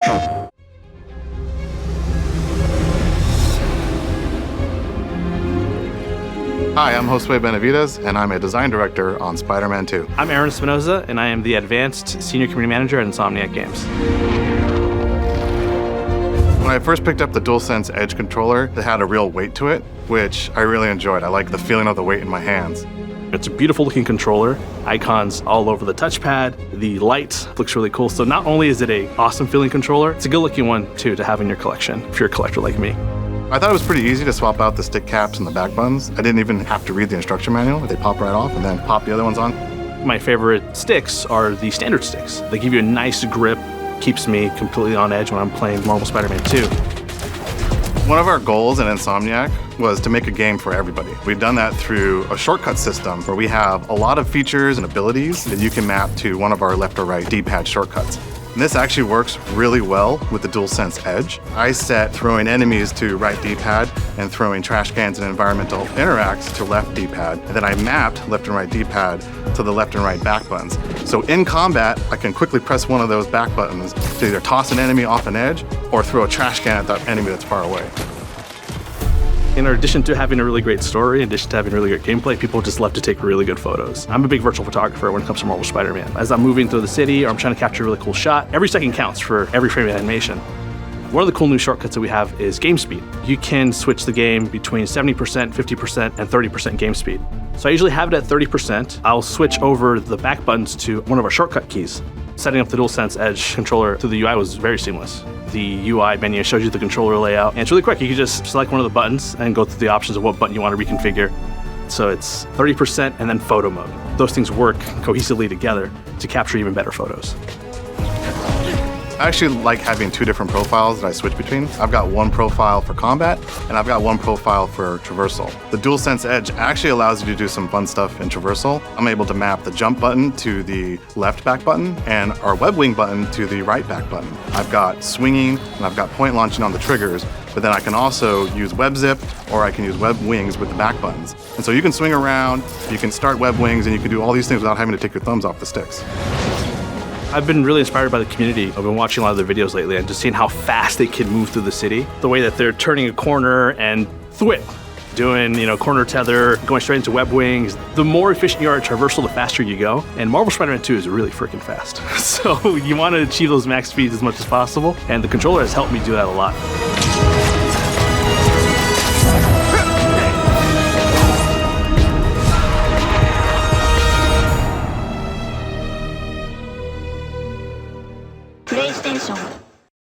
Hi, I'm Josue Benavides, and I'm a design director on Spider-Man 2. I'm Aaron Espinoza, and I am the Advanced Senior Community Manager at Insomniac Games. When I first picked up the DualSense Edge controller, it had a real weight to it, which I really enjoyed. I like the feeling of the weight in my hands. It's a beautiful looking controller, icons all over the touchpad, the light looks really cool. So not only is it a awesome feeling controller, it's a good looking one too to have in your collection if you're a collector like me. I thought it was pretty easy to swap out the stick caps and the back buttons. I didn't even have to read the instruction manual. They pop right off and then pop the other ones on. My favorite sticks are the standard sticks. They give you a nice grip, keeps me completely on edge when I'm playing Marvel Spider-Man 2. One of our goals in Insomniac was to make a game for everybody. We've done that through a shortcut system where we have a lot of features and abilities that you can map to one of our left or right D-pad shortcuts. And this actually works really well with the DualSense Edge. I set throwing enemies to right D-pad and throwing trash cans and environmental interacts to left D-pad. And then I mapped left and right D-pad to the left and right back buttons. So in combat, I can quickly press one of those back buttons to either toss an enemy off an edge or throw a trash can at that enemy that's far away. In addition to having a really great story, in addition to having really great gameplay, people just love to take really good photos. I'm a big virtual photographer when it comes to Marvel Spider-Man. As I'm moving through the city or I'm trying to capture a really cool shot, every second counts for every frame of animation. One of the cool new shortcuts that we have is game speed. You can switch the game between 70%, 50%, and 30% game speed. So I usually have it at 30%. I'll switch over the back buttons to one of our shortcut keys. Setting up the DualSense Edge controller through the UI was very seamless. The UI menu shows you the controller layout, and it's really quick. You can just select one of the buttons and go through the options of what button you want to reconfigure. So it's 30% and then photo mode. Those things work cohesively together to capture even better photos. I actually like having two different profiles that I switch between. I've got one profile for combat, and I've got one profile for traversal. The DualSense Edge actually allows you to do some fun stuff in traversal. I'm able to map the jump button to the left back button and our web wing button to the right back button. I've got swinging and I've got point launching on the triggers, but then I can also use web zip or I can use web wings with the back buttons. And so you can swing around, you can start web wings, and you can do all these things without having to take your thumbs off the sticks. I've been really inspired by the community. I've been watching a lot of their videos lately and just seeing how fast they can move through the city. The way that they're turning a corner and thwip, doing, corner tether, going straight into web wings. The more efficient you are at traversal, the faster you go. And Marvel Spider-Man 2 is really freaking fast. So you want to achieve those max speeds as much as possible. And the controller has helped me do that a lot.